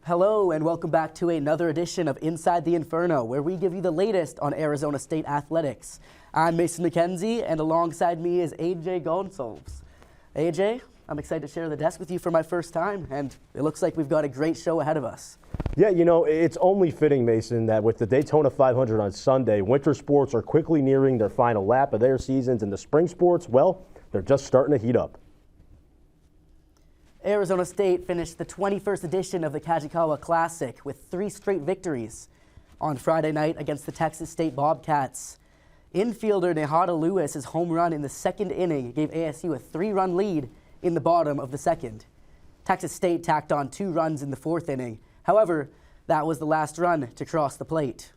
Hello and welcome back to another edition of Inside the Inferno, where we give you the latest on Arizona State athletics. I'm Mason McKenzie, and alongside me is AJ Gonsalves. AJ, I'm excited to share the desk with you for my first time, and it looks like we've got a great show ahead of us. Yeah, you know, it's only fitting, Mason, that with the Daytona 500 on Sunday, winter sports are quickly nearing their final lap of their seasons, and the spring sports, well, they're just starting to heat up. Arizona State finished the 21st edition of the Kajikawa Classic with 3 straight victories. On Friday night against the Texas State Bobcats, infielder Nehata Lewis's home run in the second inning gave ASU a 3-run lead in the bottom of the second. Texas State tacked on 2 runs in the 4th inning. However, that was the last run to cross the plate,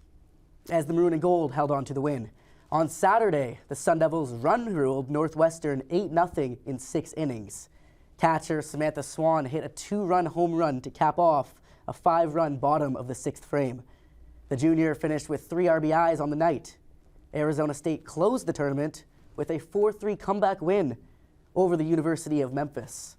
as the Maroon and Gold held on to the win. On Saturday, the Sun Devils run-ruled Northwestern 8-0 in 6 innings. Catcher Samantha Swan hit a 2-run home run to cap off a 5-run bottom of the 6th frame. The junior finished with 3 RBIs on the night. Arizona State closed the tournament with a 4-3 comeback win over the University of Memphis.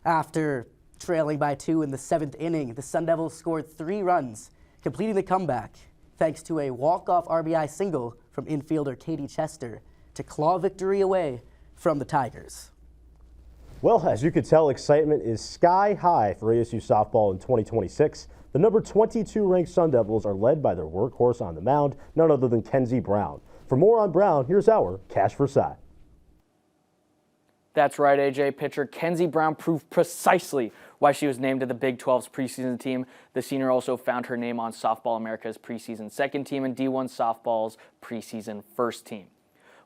After trailing by 2 in the 7th inning, the Sun Devils scored 3 runs, completing the comeback thanks to a walk-off RBI single from infielder Katie Chester to claw victory away from the Tigers. Well, as you can tell, excitement is sky high for ASU softball in 2026. The number 22 ranked Sun Devils are led by their workhorse on the mound, none other than Kenzie Brown. For more on Brown, here's our Cash for Cy. That's right, AJ. Pitcher Kenzie Brown proved precisely why she was named to the Big 12's preseason team. The senior also found her name on Softball America's preseason second team and D1 Softball's preseason first team.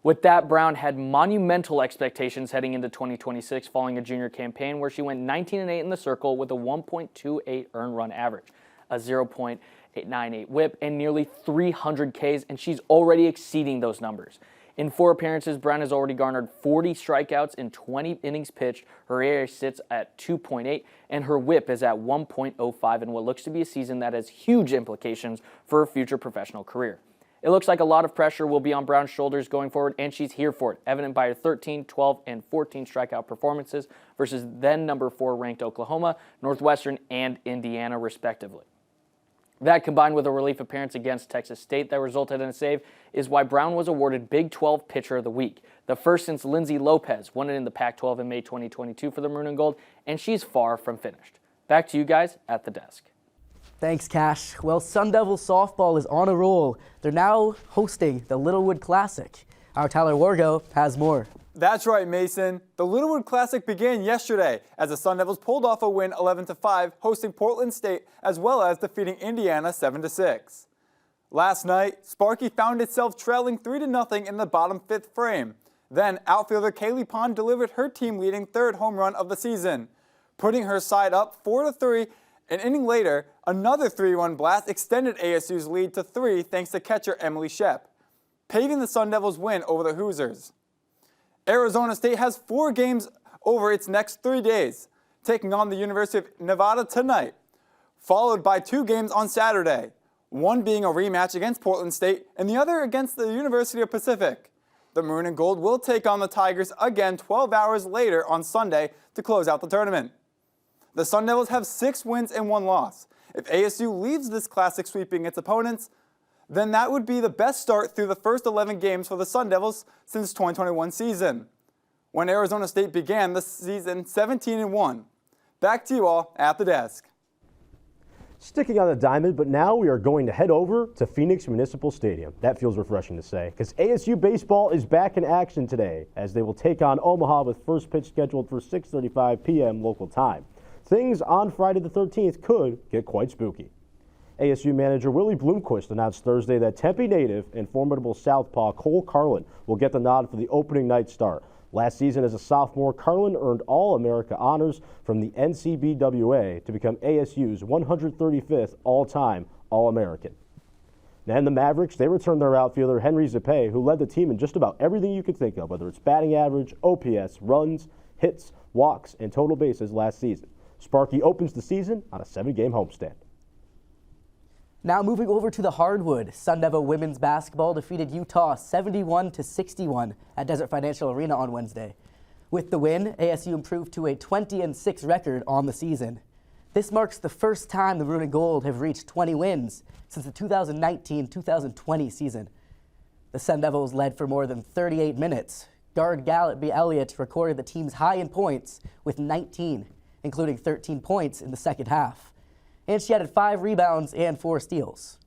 With that, Brown had monumental expectations heading into 2026 following a junior campaign where she went 19-8 in the circle with a 1.28 earned run average, a 0.898 whip, and nearly 300 Ks, and she's already exceeding those numbers. In 4 appearances, Brown has already garnered 40 strikeouts in 20 innings pitched. Her ERA sits at 2.8, and her whip is at 1.05 in what looks to be a season that has huge implications for her future professional career. It looks like a lot of pressure will be on Brown's shoulders going forward, and she's here for it, evident by her 13, 12, and 14 strikeout performances versus then number 4 ranked Oklahoma, Northwestern, and Indiana, respectively. That, combined with a relief appearance against Texas State that resulted in a save, is why Brown was awarded Big 12 Pitcher of the Week, the first since Lindsay Lopez won it in the Pac-12 in May 2022 for the Maroon and Gold, and she's far from finished. Back to you guys at the desk. Thanks, Cash. Well, Sun Devil softball is on a roll. They're now hosting the Littlewood Classic. Our Tyler Wargo has more. That's right, Mason. The Littlewood Classic began yesterday as the Sun Devils pulled off a win 11-5, hosting Portland State, as well as defeating Indiana 7-6. Last night, Sparky found itself trailing 3-0 in the bottom 5th frame. Then, outfielder Kaylee Pond delivered her team-leading 3rd home run of the season, putting her side up 4-3. An inning later, another 3-run blast extended ASU's lead to 3 thanks to catcher Emily Shep, paving the Sun Devils' win over the Hoosiers. Arizona State has 4 games over its next 3 days, taking on the University of Nevada tonight, followed by 2 games on Saturday, one being a rematch against Portland State and the other against the University of Pacific. The Maroon and Gold will take on the Tigers again 12 hours later on Sunday to close out the tournament. The Sun Devils have 6 wins and 1 loss. If ASU leaves this classic sweeping its opponents, then that would be the best start through the first 11 games for the Sun Devils since 2021 season, when Arizona State began the season 17-1. Back to you all at the desk. Sticking on the diamond, but now we are going to head over to Phoenix Municipal Stadium. That feels refreshing to say, because ASU baseball is back in action today as they will take on Omaha with first pitch scheduled for 6:35 p.m. local time. Things on Friday the 13th could get quite spooky. ASU manager Willie Bloomquist announced Thursday that Tempe native and formidable southpaw Cole Carlin will get the nod for the opening night start. Last season as a sophomore, Carlin earned All-America honors from the NCBWA to become ASU's 135th all-time All-American. And the Mavericks, they returned their outfielder Henry Zappe, who led the team in just about everything you could think of, whether it's batting average, OPS, runs, hits, walks, and total bases last season. Sparky opens the season on a 7-game homestand. Now moving over to the hardwood, Sun Devil women's basketball defeated Utah 71-61 at Desert Financial Arena on Wednesday. With the win, ASU improved to a 20-6 record on the season. This marks the first time the Maroon and Gold have reached 20 wins since the 2019-2020 season. The Sun Devils led for more than 38 minutes. Guard Gallup B. Elliott recorded the team's high in points with 19, including 13 points in the second half. And she added 5 rebounds and 4 steals.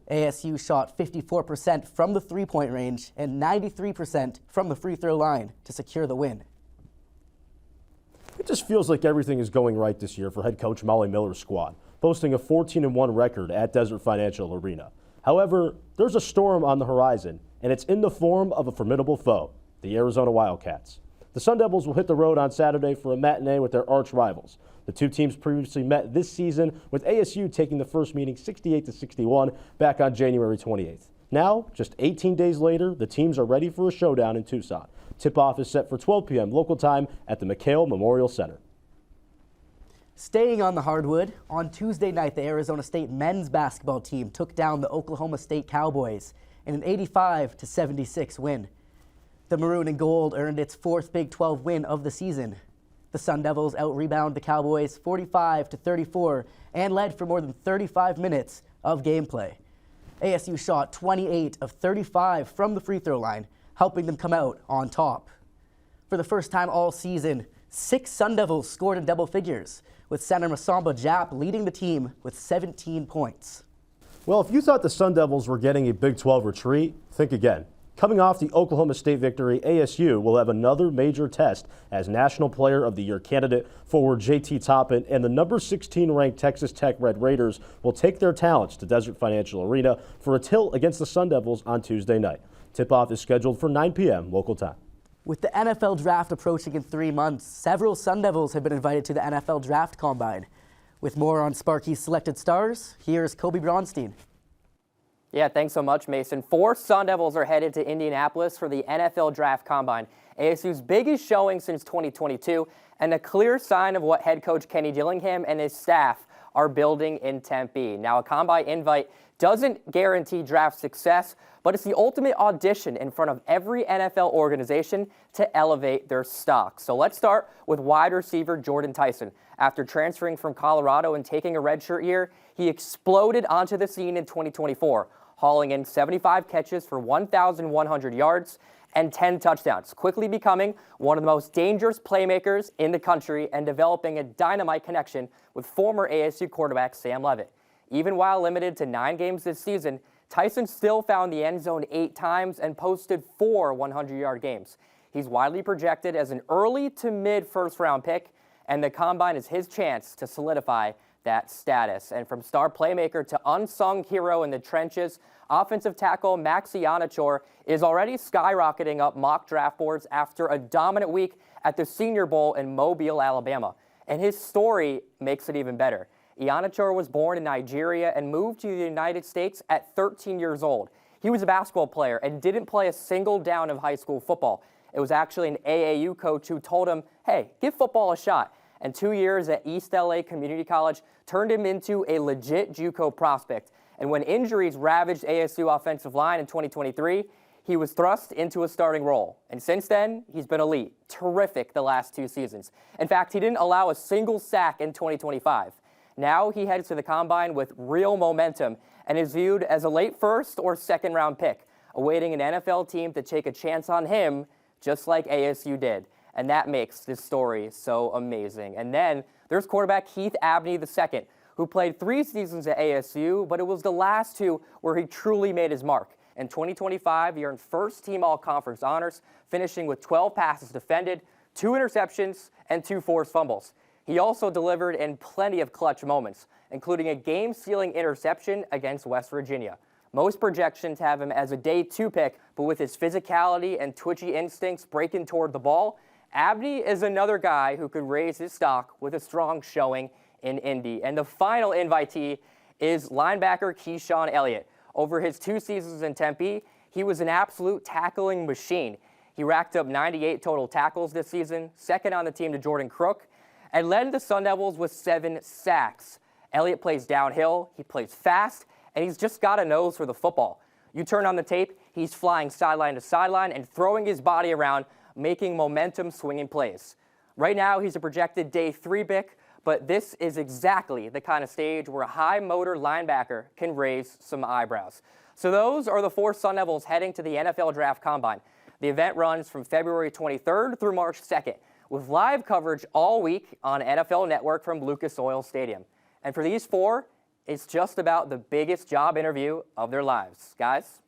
ASU shot 54% from the three-point range and 93% from the free throw line to secure the win. It just feels like everything is going right this year for head coach Molly Miller's squad, boasting a 14-1 record at Desert Financial Arena. However, there's a storm on the horizon, and it's in the form of a formidable foe, the Arizona Wildcats. The Sun Devils will hit the road on Saturday for a matinee with their arch rivals. The two teams previously met this season, with ASU taking the first meeting 68-61 back on January 28th. Now, just 18 days later, the teams are ready for a showdown in Tucson. Tip-off is set for 12 p.m. local time at the McHale Memorial Center. Staying on the hardwood, on Tuesday night, the Arizona State men's basketball team took down the Oklahoma State Cowboys in an 85-76 win. The Maroon and Gold earned its 4th Big 12 win of the season. The Sun Devils out-rebound the Cowboys 45-34 and led for more than 35 minutes of gameplay. ASU shot 28 of 35 from the free throw line, helping them come out on top. For the first time all season, 6 Sun Devils scored in double figures, with center Masamba Jap leading the team with 17 points. Well, if you thought the Sun Devils were getting a Big 12 retreat, think again. Coming off the Oklahoma State victory, ASU will have another major test as National Player of the Year candidate forward JT Toppin and the number 16 ranked Texas Tech Red Raiders will take their talents to Desert Financial Arena for a tilt against the Sun Devils on Tuesday night. Tip-off is scheduled for 9 p.m. local time. With the NFL draft approaching in 3 months, several Sun Devils have been invited to the NFL Draft Combine. With more on Sparky's selected stars, here's Kobe Bronstein. Yeah, thanks so much, Mason. 4 Sun Devils are headed to Indianapolis for the NFL Draft Combine, ASU's biggest showing since 2022, and a clear sign of what head coach Kenny Dillingham and his staff are building in Tempe. Now, a combine invite doesn't guarantee draft success, but it's the ultimate audition in front of every NFL organization to elevate their stock. So let's start with wide receiver Jordan Tyson. After transferring from Colorado and taking a redshirt year, he exploded onto the scene in 2024, hauling in 75 catches for 1,100 yards and 10 touchdowns, quickly becoming one of the most dangerous playmakers in the country and developing a dynamite connection with former ASU quarterback Sam Leavitt. Even while limited to 9 games this season, Tyson still found the end zone 8 times and posted 4 100-yard games. He's widely projected as an early to mid first-round pick, and the Combine is his chance to solidify that status. And from star playmaker to unsung hero in the trenches, offensive tackle Max Ianachor is already skyrocketing up mock draft boards after a dominant week at the Senior Bowl in Mobile, Alabama. And his story makes it even better. Ianachor was born in Nigeria and moved to the United States at 13 years old. He was a basketball player and didn't play a single down of high school football. It was actually an AAU coach who told him, hey, give football a shot. And 2 years at East LA Community College turned him into a legit JUCO prospect. And when injuries ravaged ASU offensive line in 2023, he was thrust into a starting role. And since then, he's been elite, terrific the last 2 seasons. In fact, he didn't allow a single sack in 2025. Now he heads to the Combine with real momentum and is viewed as a late first or second round pick, awaiting an NFL team to take a chance on him just like ASU did. And that makes this story so amazing. And then there's quarterback Heath Abney II, who played 3 seasons at ASU, but it was the last 2 where he truly made his mark. In 2025, he earned first-team all-conference honors, finishing with 12 passes defended, 2 interceptions, and 2 forced fumbles. He also delivered in plenty of clutch moments, including a game-sealing interception against West Virginia. Most projections have him as a day 2 pick, but with his physicality and twitchy instincts breaking toward the ball, Abney is another guy who could raise his stock with a strong showing in Indy. And the final invitee is linebacker Keyshawn Elliott. Over his 2 seasons in Tempe, he was an absolute tackling machine. He racked up 98 total tackles this season, second on the team to Jordan Crook, and led the Sun Devils with 7 sacks. Elliott plays downhill, he plays fast, and he's just got a nose for the football. You turn on the tape, he's flying sideline to sideline and throwing his body around, making momentum swinging plays. Right now, he's a projected day 3 pick, but this is exactly the kind of stage where a high-motor linebacker can raise some eyebrows. So those are the 4 Sun Devils heading to the NFL Draft Combine. The event runs from February 23rd through March 2nd, with live coverage all week on NFL Network from Lucas Oil Stadium. And for these 4, it's just about the biggest job interview of their lives. Guys?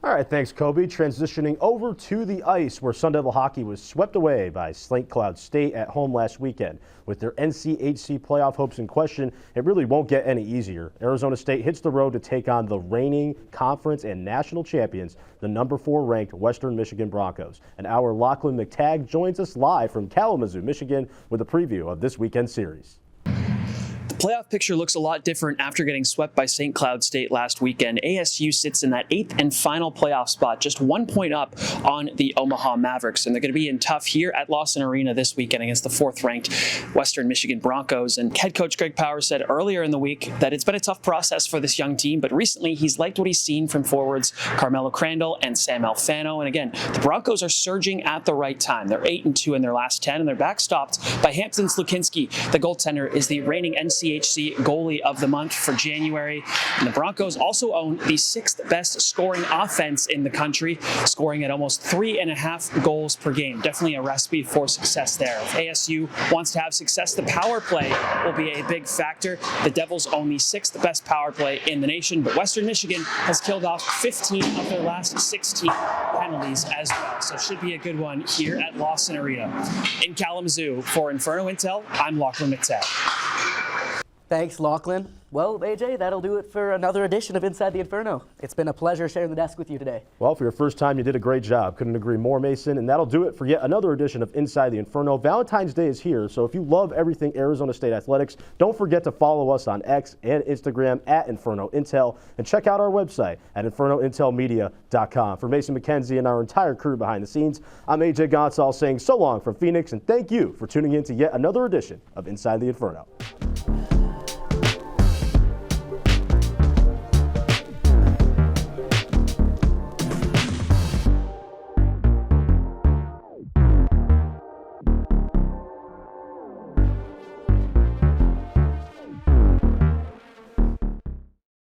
All right, thanks, Kobe. Transitioning over to the ice, where Sun Devil hockey was swept away by St. Cloud State at home last weekend. With their NCHC playoff hopes in question, it really won't get any easier. Arizona State hits the road to take on the reigning conference and national champions, the number 4 ranked Western Michigan Broncos. And our Lachlan McTagg joins us live from Kalamazoo, Michigan, with a preview of this weekend's series. Playoff picture looks a lot different after getting swept by St. Cloud State last weekend. ASU sits in that 8th and final playoff spot, just 1 point up on the Omaha Mavericks. And they're going to be in tough here at Lawson Arena this weekend against the 4th-ranked Western Michigan Broncos. And head coach Greg Powers said earlier in the week that it's been a tough process for this young team, but recently he's liked what he's seen from forwards Carmelo Crandall and Sam Alfano. And again, the Broncos are surging at the right time. They're 8-2 in their last 10, and they're backstopped by Hampton Slukinski. The goaltender is the reigning NCHC goalie of the month for January. And the Broncos also own the 6th best scoring offense in the country, scoring at almost 3.5 goals per game. Definitely a recipe for success there. If ASU wants to have success, the power play will be a big factor. The Devils own the 6th best power play in the nation, but Western Michigan has killed off 15 of their last 16 penalties as well. So it should be a good one here at Lawson Arena. In Kalamazoo, for Inferno Intel, I'm Lachlan McTagg. Thanks, Lachlan. Well, AJ, that'll do it for another edition of Inside the Inferno. It's been a pleasure sharing the desk with you today. Well, for your first time, you did a great job. Couldn't agree more, Mason. And that'll do it for yet another edition of Inside the Inferno. Valentine's Day is here, so if you love everything Arizona State athletics, don't forget to follow us on X and Instagram at Inferno Intel, and check out our website at infernointelmedia.com. For Mason McKenzie and our entire crew behind the scenes, I'm AJ Gonzalez saying so long from Phoenix, and thank you for tuning in to yet another edition of Inside the Inferno.